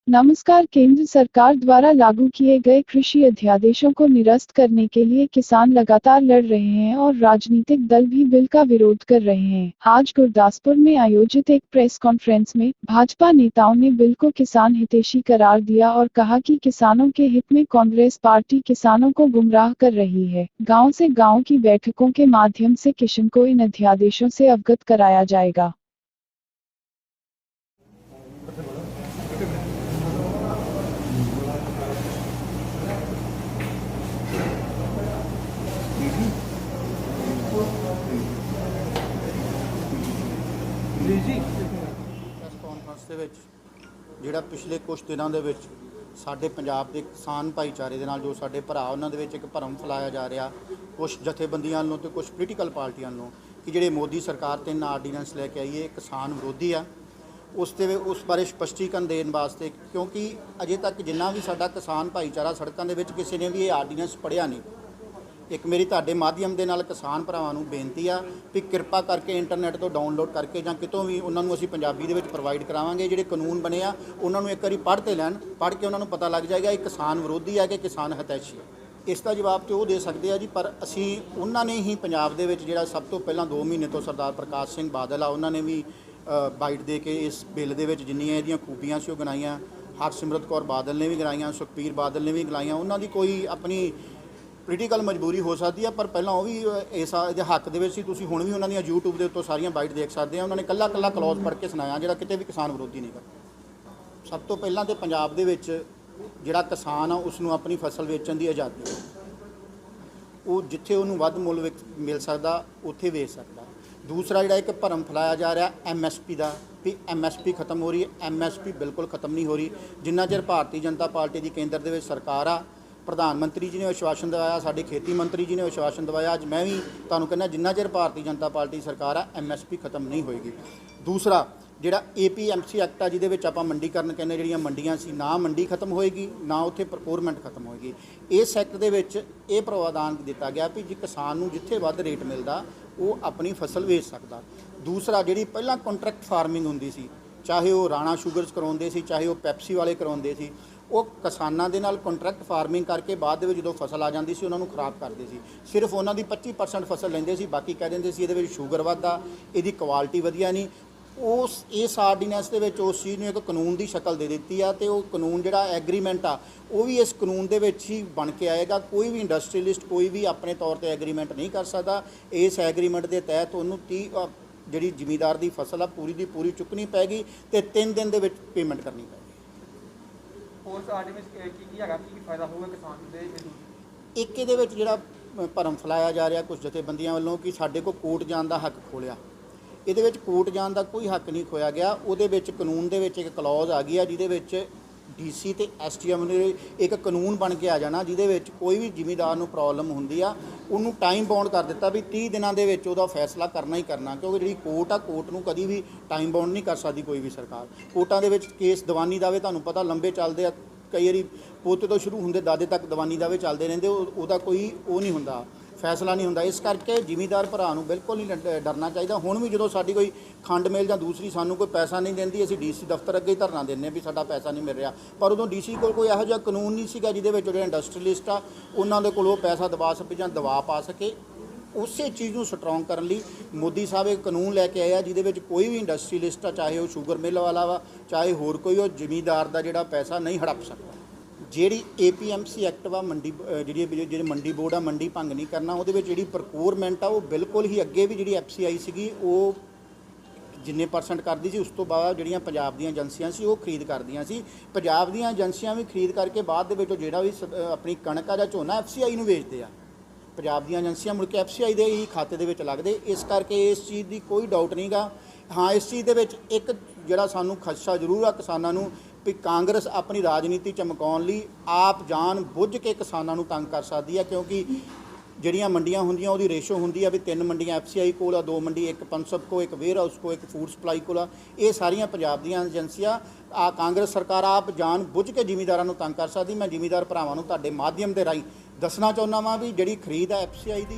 नमस्कार। केंद्र सरकार द्वारा लागू किए गए कृषि अध्यादेशों को निरस्त करने के लिए किसान लगातार लड़ रहे हैं और राजनीतिक दल भी बिल का विरोध कर रहे हैं। आज गुरदासपुर में आयोजित एक प्रेस कॉन्फ्रेंस में भाजपा नेताओं ने बिल को किसान हितैषी करार दिया और कहा कि किसानों के हित में कांग्रेस पार्टी किसानों को गुमराह कर रही है। गांव से गांव की बैठकों के माध्यम से किसान को इन अध्यादेशों से अवगत कराया जाएगा। ਪ੍ਰੈਸ ਕਾਨਫਰੰਸ ਦੇ ਵਿੱਚ ਜਿਹੜਾ ਪਿਛਲੇ ਕੁਝ ਦਿਨਾਂ ਦੇ ਵਿੱਚ ਸਾਡੇ ਪੰਜਾਬ ਦੇ ਕਿਸਾਨ ਭਾਈਚਾਰੇ ਦੇ ਨਾਲ ਜੋ ਸਾਡੇ ਭਰਾ ਉਹਨਾਂ ਦੇ ਵਿੱਚ ਇੱਕ ਭਰਮ ਫੈਲਾਇਆ ਜਾ ਰਿਹਾ ਕੁਝ ਜਥੇਬੰਦੀਆਂ ਵੱਲੋਂ ਤੇ ਕੁਝ ਪੋਲੀਟੀਕਲ ਪਾਰਟੀਆਂ ਵੱਲੋਂ ਕਿ ਜਿਹੜੇ ਮੋਦੀ ਸਰਕਾਰ 3 ਆਰਡੀਨੈਂਸ ਲੈ ਕੇ ਆਈ ਹੈ ਕਿਸਾਨ ਵਿਰੋਧੀ ਆ ਉਸ ਬਾਰੇ ਸਪਸ਼ਟੀਕਰਨ ਦੇਣ ਵਾਸਤੇ ਕਿਉਂਕਿ ਅਜੇ ਤੱਕ ਜਿੰਨਾ ਵੀ ਸਾਡਾ ਕਿਸਾਨ ਭਾਈਚਾਰਾ ਸੜਕਾਂ ਦੇ ਵਿੱਚ ਕਿਸੇ ਨੇ ਵੀ ਇਹ ਆਰਡੀਨੈਂਸ ਪੜ੍ਹਿਆ ਨਹੀਂ। ਇੱਕ ਮੇਰੀ ਤੁਹਾਡੇ ਮਾਧਿਅਮ ਦੇ ਨਾਲ ਕਿਸਾਨ ਭਰਾਵਾਂ ਨੂੰ ਬੇਨਤੀ ਆ ਵੀ ਕਿਰਪਾ ਕਰਕੇ ਇੰਟਰਨੈਟ ਤੋਂ ਡਾਊਨਲੋਡ ਕਰਕੇ ਜਾਂ ਕਿਤੋਂ ਵੀ ਉਹਨਾਂ ਨੂੰ ਅਸੀਂ ਪੰਜਾਬੀ ਦੇ ਵਿੱਚ ਪ੍ਰੋਵਾਈਡ ਕਰਾਵਾਂਗੇ। ਜਿਹੜੇ ਕਾਨੂੰਨ ਬਣੇ ਆ ਉਹਨਾਂ ਨੂੰ ਇੱਕ ਵਾਰੀ ਪੜ੍ਹ ਤੇ ਲੈਣ, ਪੜ੍ਹ ਕੇ ਉਹਨਾਂ ਨੂੰ ਪਤਾ ਲੱਗ ਜਾਏਗਾ ਇਹ ਕਿਸਾਨ ਵਿਰੋਧੀ ਆ ਕਿ ਕਿਸਾਨ ਹਿਤੈਸ਼ੀ ਆ। ਇਸ ਦਾ ਜਵਾਬ ਤੇ ਉਹ ਦੇ ਸਕਦੇ ਆ ਜੀ, ਪਰ ਅਸੀਂ ਉਹਨਾਂ ਨੇ ਹੀ ਪੰਜਾਬ ਦੇ ਵਿੱਚ ਜਿਹੜਾ ਸਭ ਤੋਂ ਪਹਿਲਾਂ 2 ਮਹੀਨੇ ਤੋਂ ਸਰਦਾਰ ਪ੍ਰਕਾਸ਼ ਸਿੰਘ ਬਾਦਲ ਆ ਉਹਨਾਂ ਨੇ ਵੀ ਬਾਈਟ ਦੇ ਕੇ ਇਸ ਬਿੱਲ ਦੇ ਵਿੱਚ ਜਿੰਨੀਆਂ ਇਹਦੀਆਂ ਖੂਬੀਆਂ ਸੀ ਉਹ ਗਿਣਾਈਆਂ। ਹਰਸਿਮਰਤ ਕੌਰ ਬਾਦਲ ਨੇ ਵੀ ਗਿਣਾਈਆਂ, ਸੁਖਬੀਰ ਬਾਦਲ ਨੇ ਵੀ ਗਿਣਾਈਆਂ। ਉਹਨਾਂ ਦੀ ਕੋਈ ਆਪਣੀ ਪੋਲੀਟੀਕਲ ਮਜਬੂਰੀ ਹੋ ਸਕਦੀ ਹੈ, ਪਰ ਪਹਿਲਾਂ ਉਹ ਵੀ ਇਸ ਦੇ ਹੱਕ ਦੇ ਵਿੱਚ ਸੀ। ਤੁਸੀਂ ਹੁਣ ਵੀ ਉਹਨਾਂ ਦੀਆਂ YouTube ਦੇ ਉੱਤੋਂ ਸਾਰੀਆਂ ਬਾਈਟ ਦੇਖ ਸਕਦੇ ਆ। ਉਹਨਾਂ ਨੇ ਕੱਲਾ ਕਲੌਜ਼ ਪੜ੍ਹ ਕੇ ਸੁਣਾਇਆ ਜਿਹੜਾ ਕਿਤੇ ਵੀ ਕਿਸਾਨ ਵਿਰੋਧੀ ਨਹੀਂ ਕਰਦਾ। ਸਭ ਤੋਂ ਪਹਿਲਾਂ ਤਾਂ ਪੰਜਾਬ ਦੇ ਵਿੱਚ ਜਿਹੜਾ ਕਿਸਾਨ ਆ ਉਸ ਨੂੰ ਆਪਣੀ ਫਸਲ ਵੇਚਣ ਦੀ ਆਜ਼ਾਦੀ ਹੈ। ਉਹ ਜਿੱਥੇ ਉਹਨੂੰ ਵੱਧ ਮੁੱਲ ਮਿਲ ਸਕਦਾ ਉੱਥੇ ਵੇਚ ਸਕਦਾ। ਦੂਸਰਾ ਜਿਹੜਾ ਇੱਕ ਭਰਮ ਫੈਲਾਇਆ ਜਾ ਰਿਹਾ MSP ਦਾ ਵੀ MSP ਖਤਮ ਹੋ ਰਹੀ ਹੈ। MSP ਬਿਲਕੁਲ ਖਤਮ ਨਹੀਂ ਹੋ ਰਹੀ। ਜਿੰਨਾ ਚਿਰ ਭਾਰਤੀ ਜਨਤਾ ਪਾਰਟੀ ਦੀ ਕੇਂਦਰ ਦੇ ਵਿੱਚ ਸਰਕਾਰ ਆ, ਪ੍ਰਧਾਨ ਮੰਤਰੀ ਜੀ ਨੇ ਵਿਸ਼ਵਾਸਨ ਦਵਾਇਆ, ਸਾਡੇ ਖੇਤੀ ਮੰਤਰੀ ਜੀ ਨੇ ਵਿਸ਼ਵਾਸਨ ਦਵਾਇਆ, ਅੱਜ ਮੈਂ ਵੀ ਤੁਹਾਨੂੰ ਕਹਿੰਦਾ ਜਿੰਨਾ ਚਿਰ ਭਾਰਤੀ ਜਨਤਾ ਪਾਰਟੀ ਸਰਕਾਰ ਆ MSP ਖਤਮ ਨਹੀਂ ਹੋਏਗੀ। ਦੂਸਰਾ ਜਿਹੜਾ APMC ਐਕਟ ਆ ਜਿਹਦੇ ਵਿੱਚ ਆਪਾਂ ਮੰਡੀਕਰਨ ਕਹਿੰਦੇ ਜਿਹੜੀਆਂ ਮੰਡੀਆਂ ਸੀ ਨਾ ਮੰਡੀ ਖਤਮ ਹੋਏਗੀ ਨਾ ਉੱਥੇ ਪ੍ਰੋਕੋਰਮੈਂਟ ਖਤਮ ਹੋਏਗੀ। ਇਸ ਐਕਟ ਦੇ ਵਿੱਚ ਇਹ ਪ੍ਰਾਵਧਾਨ ਦਿੱਤਾ ਗਿਆ ਵੀ ਜੇ ਕਿਸਾਨ ਨੂੰ ਜਿੱਥੇ ਵੱਧ ਰੇਟ ਮਿਲਦਾ ਉਹ ਆਪਣੀ ਫਸਲ ਵੇਚ ਸਕਦਾ। ਦੂਸਰਾ ਜਿਹੜੀ ਪਹਿਲਾਂ ਕੰਟਰੈਕਟ ਫਾਰਮਿੰਗ ਹੁੰਦੀ ਸੀ, ਚਾਹੇ ਉਹ ਰਾਣਾ ਸ਼ੂਗਰਸ ਕਰਾਉਂਦੇ ਸੀ ਚਾਹੇ ਉਹ ਪੈਪਸੀ ਵਾਲੇ ਕਰਾਉਂਦੇ ਸੀ, ਉਹ ਕਿਸਾਨਾਂ ਦੇ ਨਾਲ ਕੰਟਰੈਕਟ ਫਾਰਮਿੰਗ ਕਰਕੇ ਬਾਅਦ ਦੇ ਵਿੱਚ ਜਦੋਂ ਫਸਲ ਆ ਜਾਂਦੀ ਸੀ ਉਹਨਾਂ ਨੂੰ ਖਰਾਬ ਕਰਦੇ ਸੀ। ਸਿਰਫ ਉਹਨਾਂ ਦੀ 25% ਫਸਲ ਲੈਂਦੇ ਸੀ, ਬਾਕੀ ਕਹਿ ਦਿੰਦੇ ਸੀ ਇਹਦੇ ਵਿੱਚ ਸ਼ੂਗਰ ਵੱਧਦਾ, ਇਹਦੀ ਕੁਆਲਿਟੀ ਵਧੀਆ ਨਹੀਂ। ਇਸ ਆਰਡੀਨੈਂਸ ਦੇ ਵਿੱਚ ਉਸ ਚੀਜ਼ ਨੂੰ ਇੱਕ ਕਾਨੂੰਨ ਦੀ ਸ਼ਕਲ ਦੇ ਦਿੱਤੀ ਆ ਤੇ ਉਹ ਕਾਨੂੰਨ ਜਿਹੜਾ ਐਗਰੀਮੈਂਟ ਆ ਉਹ ਵੀ ਇਸ ਕਾਨੂੰਨ ਦੇ ਵਿੱਚ ਹੀ ਬਣ ਕੇ ਆਏਗਾ। ਕੋਈ ਵੀ ਇੰਡਸਟਰੀਲਿਸਟ ਕੋਈ ਵੀ ਆਪਣੇ ਤੌਰ ਤੇ ਐਗਰੀਮੈਂਟ ਨਹੀਂ ਕਰ ਸਕਦਾ। ਇਸ ਐਗਰੀਮੈਂਟ ਦੇ ਤਹਿਤ ਉਹਨੂੰ 30 ਜਿਹੜੀ ਜ਼ਿਮੀਂਦਾਰ ਦੀ ਫਸਲ ਆ ਪੂਰੀ ਦੀ ਪੂਰੀ ਚੁੱਕਣੀ ਪੈਗੀ ਤੇ 3 ਦਿਨ ਦੇ ਵਿੱਚ ਪੇਮੈਂਟ ਕਰਨੀ ਪੈਗੀ। ਉਸ ਆਰਡੀਨੈਂਸ ਕੀ ਹੈਗਾ, ਕੀ ਫਾਇਦਾ ਹੋਊਗਾ ਕਿਸਾਨ ਦੇ? ਇੱਕ ਇਹਦੇ ਵਿੱਚ ਜਿਹੜਾ ਭਰਮ ਫੈਲਾਇਆ ਜਾ ਰਿਹਾ ਕੁਝ ਜਥੇਬੰਦੀਆਂ ਵੱਲੋਂ ਕਿ ਸਾਡੇ ਕੋਲ ਕੋਰਟ ਜਾਣ ਦਾ ਹੱਕ ਖੋਲਿਆ। ਇਹਦੇ ਵਿੱਚ ਕੋਰਟ ਜਾਣ ਦਾ ਕੋਈ ਹੱਕ ਨਹੀਂ ਖੋਇਆ ਗਿਆ। ਉਹਦੇ ਵਿੱਚ ਕਾਨੂੰਨ ਦੇ ਵਿੱਚ ਇੱਕ ਕਲੌਜ਼ ਆ ਗਈ ਆ ਜਿਹਦੇ ਵਿੱਚ DC ਤੇ STM ਨੇ ਇੱਕ ਕਾਨੂੰਨ ਬਣ ਕੇ ਆ ਜਾਣਾ ਜਿਹਦੇ ਵਿੱਚ ਕੋਈ ਵੀ ਜ਼ਿਮੀਂਦਾਰ ਨੂੰ ਪ੍ਰੋਬਲਮ ਹੁੰਦੀ ਆ ਉਹਨੂੰ ਟਾਈਮ ਬਾਉਂਡ ਕਰ ਦਿੱਤਾ ਵੀ 30 ਦਿਨਾਂ ਦੇ ਵਿੱਚ ਉਹਦਾ ਫੈਸਲਾ ਕਰਨਾ ਹੀ ਕਰਨਾ। ਕਿਉਂਕਿ ਜਿਹੜੀ ਕੋਰਟ ਆ ਕੋਰਟ ਨੂੰ ਕਦੀ ਵੀ ਟਾਈਮ ਬਾਉਂਡ ਨਹੀਂ ਕਰ ਸਕਦੀ ਕੋਈ ਵੀ ਸਰਕਾਰ। ਕੋਰਟਾਂ ਦੇ ਵਿੱਚ ਕੇਸ ਦੀਵਾਨੀ ਦਾਅਵੇ ਤੁਹਾਨੂੰ ਪਤਾ ਲੰਬੇ ਚੱਲਦੇ ਆ, ਕਈ ਵਾਰੀ ਪੋਤੇ ਤੋਂ ਸ਼ੁਰੂ ਹੁੰਦੇ ਦਾਦੇ ਤੱਕ ਦੀਵਾਨੀ ਦਾਅਵੇ ਚੱਲਦੇ ਰਹਿੰਦੇ, ਉਹਦਾ ਕੋਈ ਉਹ ਨਹੀਂ ਹੁੰਦਾ, ਫੈਸਲਾ ਨਹੀਂ ਹੁੰਦਾ। ਇਸ ਕਰਕੇ ਜ਼ਿਮੀਂਦਾਰ ਭਰਾ ਨੂੰ ਬਿਲਕੁਲ ਨਹੀਂ ਡਰਨਾ ਚਾਹੀਦਾ। ਹੁਣ ਵੀ ਜਦੋਂ ਸਾਡੀ ਕੋਈ ਖੰਡ ਮਿਲ ਜਾਂ ਦੂਸਰੀ ਸਾਨੂੰ ਕੋਈ ਪੈਸਾ ਨਹੀਂ ਦਿੰਦੀ ਅਸੀਂ DC ਦਫ਼ਤਰ ਅੱਗੇ ਹੀ ਧਰਨਾ ਦਿੰਦੇ ਵੀ ਸਾਡਾ ਪੈਸਾ ਨਹੀਂ ਮਿਲ ਰਿਹਾ, ਪਰ ਉਦੋਂ DC ਕੋਲ ਕੋਈ ਇਹੋ ਜਿਹਾ ਕਾਨੂੰਨ ਨਹੀਂ ਸੀਗਾ ਜਿਹਦੇ ਵਿੱਚ ਜਿਹੜੇ ਇੰਡਸਟਰੀਲਿਸਟ ਆ ਉਹਨਾਂ ਦੇ ਕੋਲ ਉਹ ਪੈਸਾ ਦਬਾ ਸਕੇ ਜਾਂ ਦਬਾਅ ਪਾ ਸਕੇ। ਉਸੇ ਚੀਜ਼ ਨੂੰ ਸਟਰੋਂਗ ਕਰਨ ਲਈ ਮੋਦੀ ਸਾਹਿਬ ਇੱਕ ਕਾਨੂੰਨ ਲੈ ਕੇ ਆਏ ਆ ਜਿਹਦੇ ਵਿੱਚ ਕੋਈ ਵੀ ਇੰਡਸਟਰੀਲਿਸਟ ਆ ਚਾਹੇ ਉਹ ਸ਼ੂਗਰ ਮਿੱਲ ਵਾਲਾ ਵਾ ਚਾਹੇ ਹੋਰ ਕੋਈ, ਉਹ ਜ਼ਿਮੀਂਦਾਰ ਦਾ ਜਿਹੜਾ ਪੈਸਾ ਨਹੀਂ ਹੜਪ ਸਕਦਾ। ਜਿਹੜੀ APMC ਐਕਟ ਵਾ ਜਿਹੜੀ ਮੰਡੀ ਬੋਰਡ ਆ ਮੰਡੀ ਭੰਗ ਨਹੀਂ ਕਰਨਾ, ਉਹਦੇ ਵਿੱਚ ਜਿਹੜੀ ਪ੍ਰੋਕੋਰਮੈਂਟ ਆ ਉਹ ਬਿਲਕੁਲ ਹੀ ਅੱਗੇ ਵੀ ਜਿਹੜੀ FCI ਸੀਗੀ ਉਹ ਜਿੰਨੇ % ਕਰਦੀ ਸੀ ਉਸ ਤੋਂ ਬਾਅਦ ਜਿਹੜੀਆਂ ਪੰਜਾਬ ਦੀਆਂ ਏਜੰਸੀਆਂ ਸੀ ਉਹ ਖਰੀਦ ਕਰਦੀਆਂ ਸੀ। ਪੰਜਾਬ ਦੀਆਂ ਏਜੰਸੀਆਂ ਵੀ ਖਰੀਦ ਕਰਕੇ ਬਾਅਦ ਦੇ ਵਿੱਚ ਜਿਹੜਾ ਵੀ ਆਪਣੀ ਕਣਕ ਆ ਜਾਂ ਝੋਨਾ FCI ਨੂੰ ਵੇਚਦੇ ਆ। ਪੰਜਾਬ ਦੀਆਂ ਏਜੰਸੀਆਂ ਮੁੜ ਕੇ FCI ਦੇ ਹੀ ਖਾਤੇ ਦੇ ਵਿੱਚ ਲੱਗਦੇ। ਇਸ ਕਰਕੇ ਇਸ ਚੀਜ਼ ਦੀ ਕੋਈ ਡਾਊਟ ਨਹੀਂ ਗਾ। ਹਾਂ, ਇਸ ਚੀਜ਼ ਦੇ ਵਿੱਚ ਇੱਕ ਜਿਹੜਾ ਸਾਨੂੰ ਖਦਸ਼ਾ ਜ਼ਰੂਰ ਆ ਕਿਸਾਨਾਂ ਨੂੰ ਵੀ ਕਾਂਗਰਸ ਆਪਣੀ ਰਾਜਨੀਤੀ ਚਮਕਾਉਣ ਲਈ ਆਪ ਜਾਣ ਬੁੱਝ ਕੇ ਕਿਸਾਨਾਂ ਨੂੰ ਤੰਗ ਕਰ ਸਕਦੀ ਹੈ। ਕਿਉਂਕਿ ਜਿਹੜੀਆਂ ਮੰਡੀਆਂ ਹੁੰਦੀਆਂ ਉਹਦੀ ਰੇਸ਼ੋ ਹੁੰਦੀ ਆ ਵੀ 3 ਮੰਡੀਆਂ FCI ਕੋਲ ਆ, 2 ਮੰਡੀ ਇੱਕ ਪਨਸਪ ਕੋ, ਇੱਕ ਵੇਅਰ ਹਾਊਸ ਕੋ, ਇੱਕ ਫੂਡ ਸਪਲਾਈ ਕੋਲ ਆ। ਇਹ ਸਾਰੀਆਂ ਪੰਜਾਬ ਦੀਆਂ ਏਜੰਸੀਆਂ ਆ ਕਾਂਗਰਸ ਸਰਕਾਰ ਆਪ ਜਾਣ ਬੁੱਝ ਕੇ ਜ਼ਿਮੀਂਦਾਰਾਂ ਨੂੰ ਤੰਗ ਕਰ ਸਕਦੀ। ਮੈਂ ਜ਼ਿਮੀਂਦਾਰ ਭਰਾਵਾਂ ਨੂੰ ਤੁਹਾਡੇ ਮਾਧਿਅਮ ਦੇ ਰਾਹੀਂ ਦੱਸਣਾ ਚਾਹੁੰਦਾ ਵਾਂ ਵੀ ਜਿਹੜੀ ਖਰੀਦ ਆ FCI ਦੀ